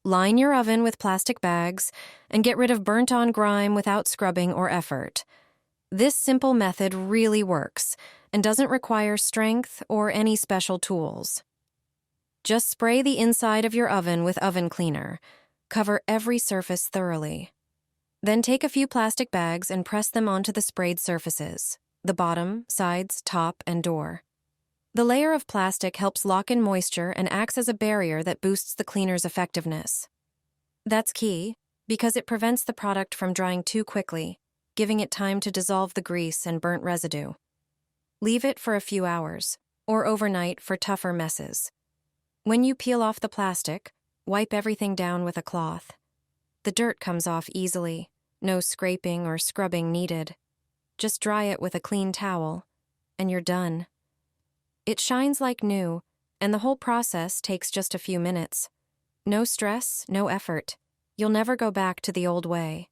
Line your oven with plastic bags and get rid of burnt-on grime without scrubbing or effort. This simple method really works and doesn't require strength or any special tools. Just spray the inside of your oven with oven cleaner. Cover every surface thoroughly. Then take a few plastic bags and press them onto the sprayed surfaces, the bottom, sides, top, and door. The layer of plastic helps lock in moisture and acts as a barrier that boosts the cleaner's effectiveness. That's key, because it prevents the product from drying too quickly, giving it time to dissolve the grease and burnt residue. Leave it for a few hours, or overnight for tougher messes. When you peel off the plastic, wipe everything down with a cloth. The dirt comes off easily, no scraping or scrubbing needed. Just dry it with a clean towel, and you're done. It shines like new, and the whole process takes just a few minutes. No stress, no effort. You'll never go back to the old way.